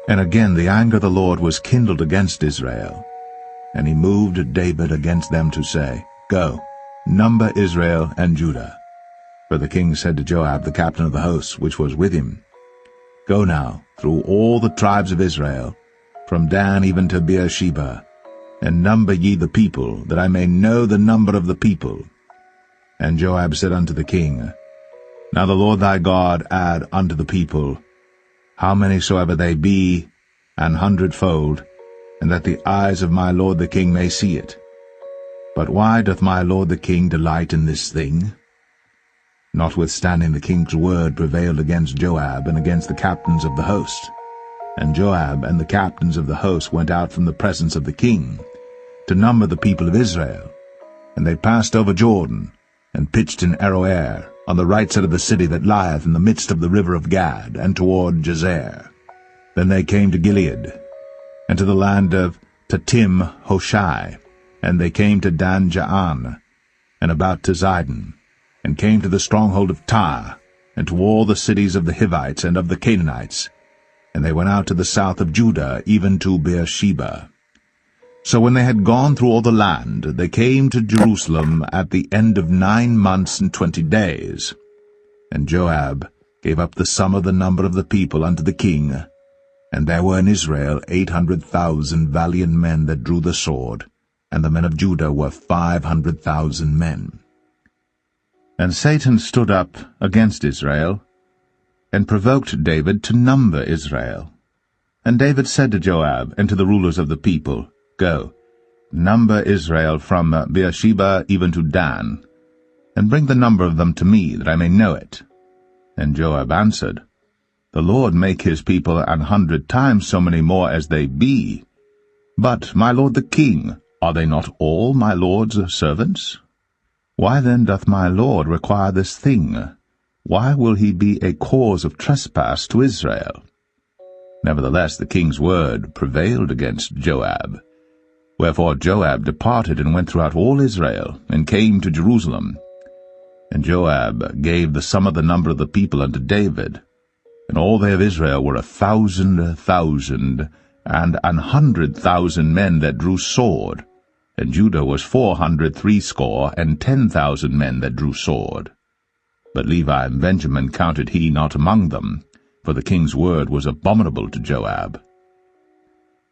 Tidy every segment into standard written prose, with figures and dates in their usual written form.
And again the anger of the Lord was kindled against Israel, and he moved David against them to say, Go, number Israel and Judah. For the king said to Joab, the captain of the host, which was with him, Go now through all the tribes of Israel, from Dan even to Beersheba, and number ye the people, that I may know the number of the people. And Joab said unto the king, Now the Lord thy God add unto the people, how many soever they be, 100-fold, and that the eyes of my lord the king may see it. But why doth my lord the king delight in this thing? Notwithstanding the king's word prevailed against Joab and against the captains of the host. And Joab and the captains of the host went out from the presence of the king, to number the people of Israel. And they passed over Jordan, and pitched in Aroer, on the right side of the city that lieth in the midst of the river of Gad, and toward Jazer. Then they came to Gilead, and to the land of Tatim Hoshai, and they came to Dan Jaan, and about to Zidon, and came to the stronghold of Tyre, and to all the cities of the Hivites and of the Canaanites, and they went out to the south of Judah, even to Beersheba. So when they had gone through all the land, they came to Jerusalem at the end of 9 months and 20 days. And Joab gave up the sum of the number of the people unto the king, and there were in Israel 800,000 valiant men that drew the sword, and the men of Judah were 500,000 men. And Satan stood up against Israel, and provoked David to number Israel. And David said to Joab and to the rulers of the people, Go, number Israel from Beersheba even to Dan, and bring the number of them to me, that I may know it. And Joab answered, The Lord make his people 100 times so many more as they be. But, my lord the king, are they not all my lord's servants? Why then doth my lord require this thing? Why will he be a cause of trespass to Israel? Nevertheless the king's word prevailed against Joab. Wherefore Joab departed and went throughout all Israel, and came to Jerusalem. And Joab gave the sum of the number of the people unto David. And all they of Israel were 1,000,000, and 100,000 men that drew sword. And Judah was 460 men that drew sword. But Levi and Benjamin counted he not among them, for the king's word was abominable to Joab.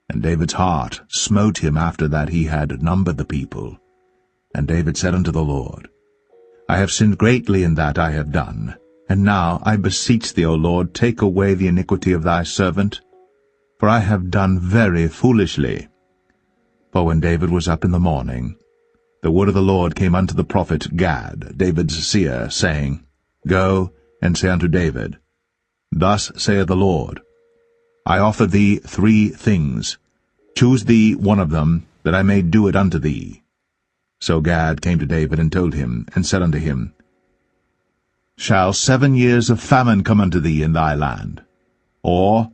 And David's heart smote him after that he had numbered the people. And David said unto the Lord, I have sinned greatly in that I have done. And now, I beseech thee, O Lord, take away the iniquity of thy servant, for I have done very foolishly. For when David was up in the morning, the word of the Lord came unto the prophet Gad, David's seer, saying, Go and say unto David, Thus saith the Lord, I offer thee 3 things. Choose thee one of them, that I may do it unto thee. So Gad came to David and told him, and said unto him, Shall 7 years of famine come unto thee in thy land? Or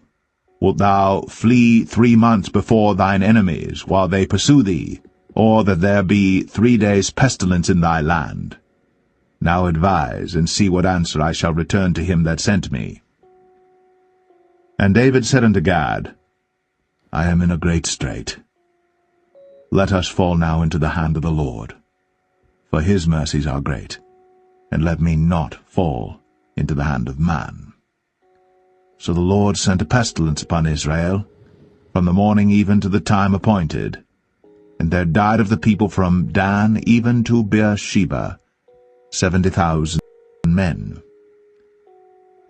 wilt thou flee 3 months before thine enemies, while they pursue thee? Or that there be 3 days' pestilence in thy land? Now advise, and see what answer I shall return to him that sent me. And David said unto Gad, I am in a great strait. Let us fall now into the hand of the Lord, for his mercies are great, and let me not fall into the hand of man. So the Lord sent a pestilence upon Israel, from the morning even to the time appointed, and there died of the people from Dan even to Beersheba 70,000 men.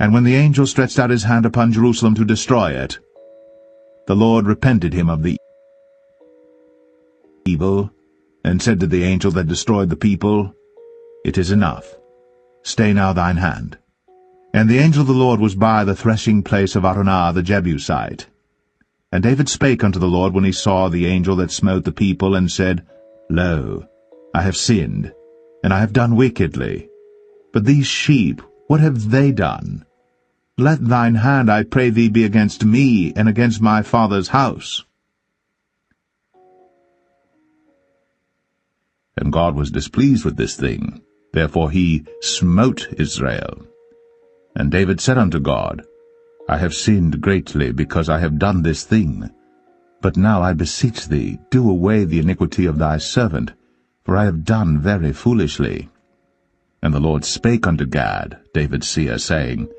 And when the angel stretched out his hand upon Jerusalem to destroy it, the Lord repented him of the evil, and said to the angel that destroyed the people, It is enough. Stay now thine hand. And the angel of the Lord was by the threshing place of Araunah the Jebusite. And David spake unto the Lord when he saw the angel that smote the people, and said, Lo, I have sinned, and I have done wickedly. But these sheep, what have they done? Let thine hand, I pray thee, be against me, and against my father's house. And God was displeased with this thing, therefore he smote Israel. And David said unto God, I have sinned greatly because I have done this thing. But now I beseech thee, do away the iniquity of thy servant, for I have done very foolishly. And the Lord spake unto Gad, David's seer, saying,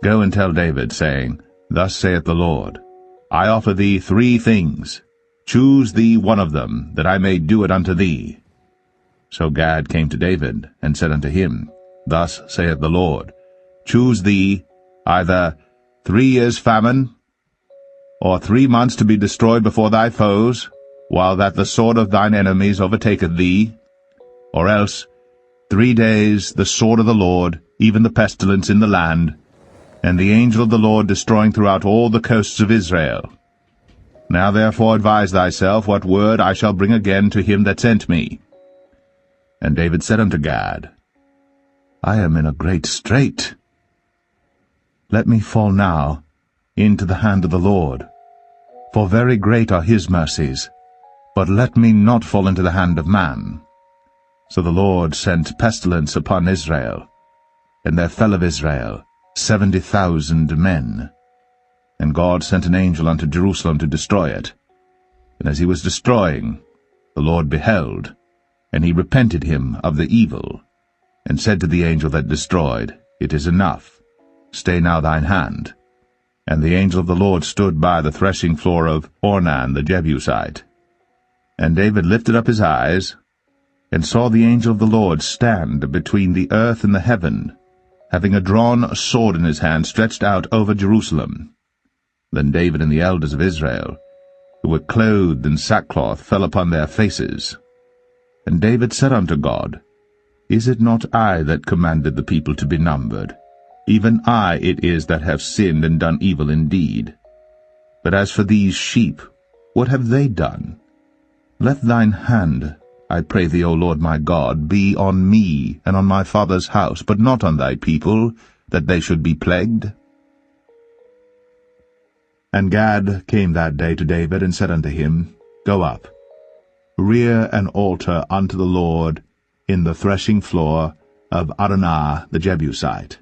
Go and tell David, saying, Thus saith the Lord, I offer thee 3 things. Choose thee one of them, that I may do it unto thee. So Gad came to David, and said unto him, Thus saith the Lord, Choose thee either 3 years' famine, or 3 months to be destroyed before thy foes, while that the sword of thine enemies overtaketh thee, or else 3 days the sword of the Lord, even the pestilence in the land, and the angel of the Lord destroying throughout all the coasts of Israel. Now therefore advise thyself what word I shall bring again to him that sent me. And David said unto Gad, I am in a great strait. Let me fall now into the hand of the Lord, for very great are his mercies, but let me not fall into the hand of man. So the Lord sent pestilence upon Israel, and there fell of Israel 70,000 men. And God sent an angel unto Jerusalem to destroy it. And as he was destroying, the Lord beheld, and he repented him of the evil, and said to the angel that destroyed, It is enough, stay now thine hand. And the angel of the Lord stood by the threshing floor of Ornan the Jebusite. And David lifted up his eyes, and saw the angel of the Lord stand between the earth and the heaven, having a drawn sword in his hand stretched out over Jerusalem. Then David and the elders of Israel, who were clothed in sackcloth, fell upon their faces. And David said unto God, Is it not I that commanded the people to be numbered? Even I it is that have sinned and done evil indeed. But as for these sheep, what have they done? Let thine hand, I pray thee, O Lord my God, be on me and on my father's house, but not on thy people, that they should be plagued. And Gad came that day to David, and said unto him, Go up, rear an altar unto the Lord in the threshing floor of Araunah the Jebusite.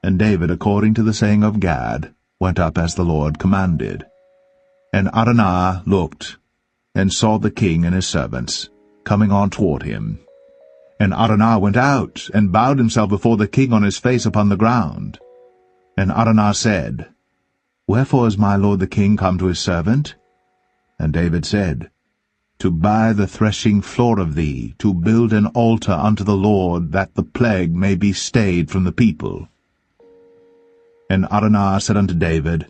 And David, according to the saying of Gad, went up as the Lord commanded. And Araunah looked, and saw the king and his servants coming on toward him. And Araunah went out, and bowed himself before the king on his face upon the ground. And Araunah said, Wherefore is my lord the king come to his servant? And David said, To buy the threshing floor of thee, to build an altar unto the Lord, that the plague may be stayed from the people. And Araunah said unto David,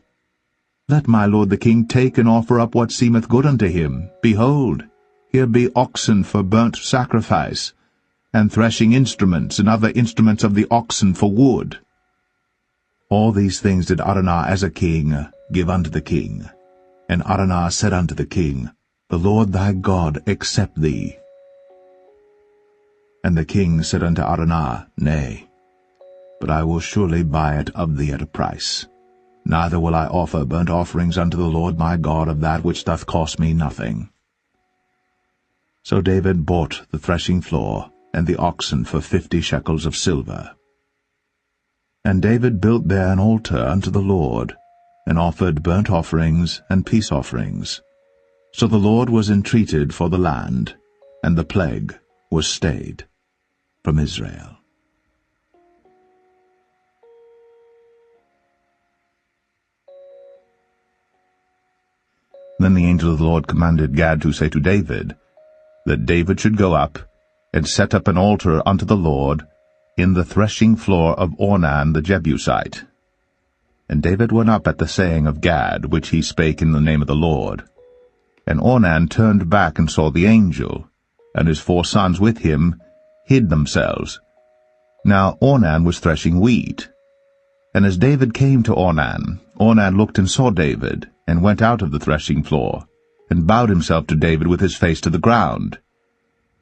Let my lord the king take and offer up what seemeth good unto him. Behold, here be oxen for burnt sacrifice, and threshing instruments, and other instruments of the oxen for wood. All these things did Araunah as a king give unto the king. And Araunah said unto the king, The Lord thy God accept thee. And the king said unto Araunah, Nay, but I will surely buy it of thee at a price. Neither will I offer burnt offerings unto the Lord my God of that which doth cost me nothing. So David bought the threshing floor and the oxen for 50 shekels of silver. And David built there an altar unto the Lord, and offered burnt offerings and peace offerings. So the Lord was entreated for the land, and the plague was stayed from Israel. Then the angel of the Lord commanded Gad to say to David, that David should go up, and set up an altar unto the Lord in the threshing floor of Ornan the Jebusite. And David went up at the saying of Gad, which he spake in the name of the Lord. And Ornan turned back and saw the angel, and his 4 sons with him hid themselves. Now Ornan was threshing wheat. And as David came to Ornan, Ornan looked and saw David, and went out of the threshing floor, and bowed himself to David with his face to the ground.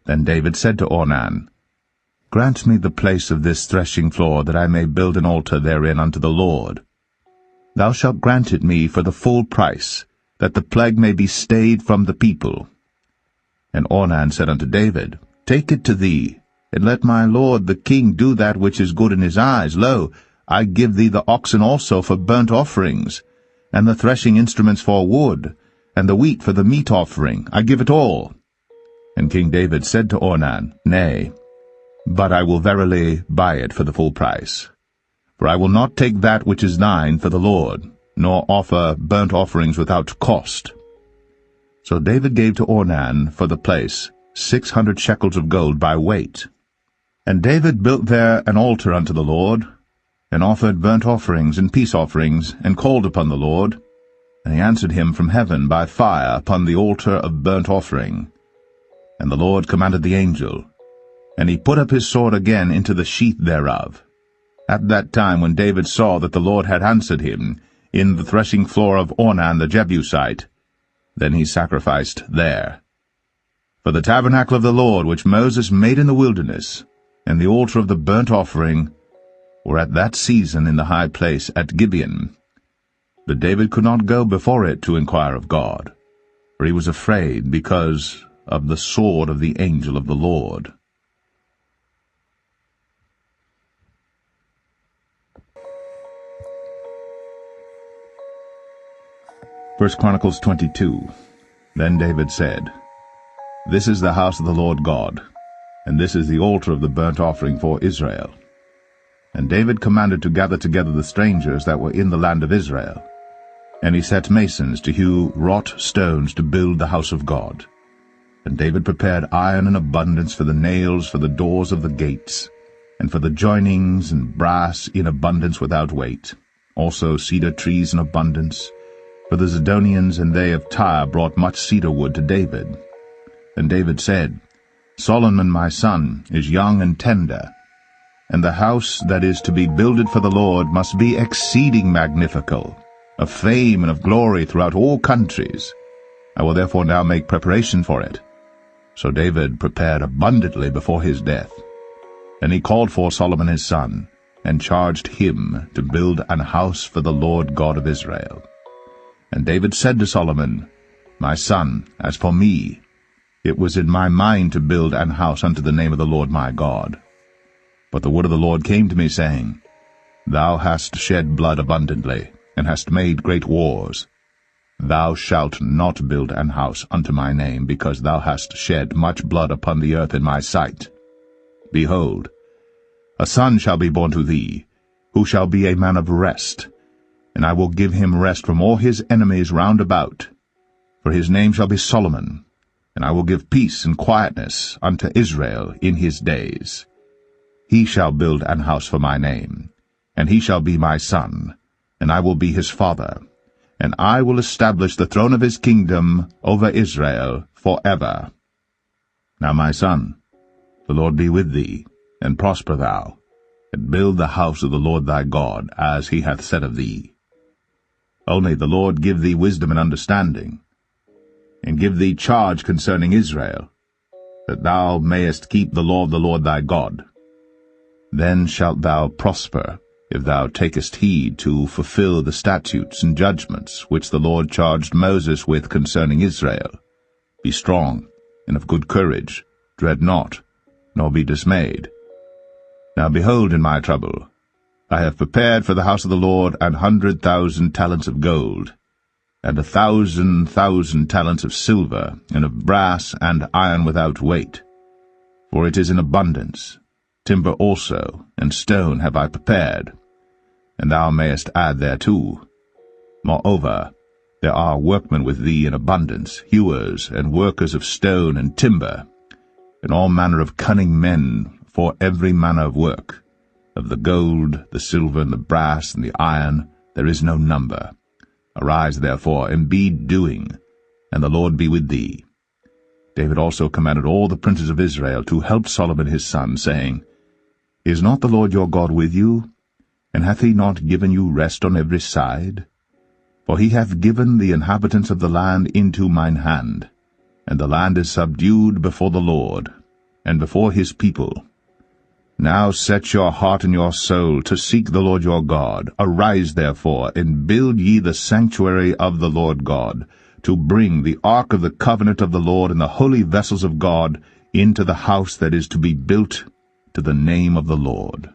Then David said to Ornan, Grant me the place of this threshing floor, that I may build an altar therein unto the Lord. Thou shalt grant it me for the full price, that the plague may be stayed from the people. And Ornan said unto David, Take it to thee, and let my lord the king do that which is good in his eyes. Lo, I give thee the oxen also for burnt offerings, and the threshing instruments for wood, and the wheat for the meat offering. I give it all. And King David said to Ornan, Nay, but I will verily buy it for the full price. For I will not take that which is thine for the Lord, nor offer burnt offerings without cost. So David gave to Ornan for the place 600 shekels of gold by weight. And David built there an altar unto the Lord, and offered burnt offerings and peace offerings, and called upon the Lord. And he answered him from heaven by fire upon the altar of burnt offering. And the Lord commanded the angel, and he put up his sword again into the sheath thereof. At that time when David saw that the Lord had answered him in the threshing floor of Ornan the Jebusite, then he sacrificed there. For the tabernacle of the Lord which Moses made in the wilderness, and the altar of the burnt offering, were at that season in the high place at Gibeon. But David could not go before it to inquire of God, for he was afraid because of the sword of the angel of the Lord. 1 Chronicles 22. Then David said, This is the house of the Lord God, and this is the altar of the burnt offering for Israel. And David commanded to gather together the strangers that were in the land of Israel. And he set masons to hew wrought stones to build the house of God. And David prepared iron in abundance for the nails for the doors of the gates, and for the joinings, and brass in abundance without weight, also cedar trees in abundance. For the Zidonians and they of Tyre brought much cedar wood to David. And David said, Solomon my son is young and tender, and the house that is to be builded for the Lord must be exceeding magnifical, of fame and of glory throughout all countries. I will therefore now make preparation for it. So David prepared abundantly before his death. And he called for Solomon his son, and charged him to build an house for the Lord God of Israel. And David said to Solomon, My son, as for me, it was in my mind to build an house unto the name of the Lord my God. But the word of the Lord came to me, saying, Thou hast shed blood abundantly, and hast made great wars. Thou shalt not build an house unto my name, because thou hast shed much blood upon the earth in my sight. Behold, a son shall be born to thee, who shall be a man of rest, and I will give him rest from all his enemies round about. For his name shall be Solomon, and I will give peace and quietness unto Israel in his days. He shall build an house for my name, and he shall be my son, and I will be his father, and I will establish the throne of his kingdom over Israel forever. Now, my son, the Lord be with thee, and prosper thou, and build the house of the Lord thy God, as he hath said of thee. Only the Lord give thee wisdom and understanding, and give thee charge concerning Israel, that thou mayest keep the law of the Lord thy God. Then shalt thou prosper, if thou takest heed to fulfill the statutes and judgments which the Lord charged Moses with concerning Israel. Be strong, and of good courage, dread not, nor be dismayed. Now behold, in my trouble, I have prepared for the house of the Lord 100,000 talents of gold, and 1,000 talents of silver, and of brass and iron without weight. For it is in abundance. Timber also, and stone have I prepared, and thou mayest add thereto. Moreover, there are workmen with thee in abundance, hewers, and workers of stone and timber, and all manner of cunning men for every manner of work. Of the gold, the silver, and the brass, and the iron, there is no number. Arise, therefore, and be doing, and the Lord be with thee. David also commanded all the princes of Israel to help Solomon his son, saying, Is not the Lord your God with you? And hath he not given you rest on every side? For he hath given the inhabitants of the land into mine hand, and the land is subdued before the Lord, and before his people. Now set your heart and your soul to seek the Lord your God. Arise, therefore, and build ye the sanctuary of the Lord God, to bring the ark of the covenant of the Lord and the holy vessels of God into the house that is to be built to the name of the Lord.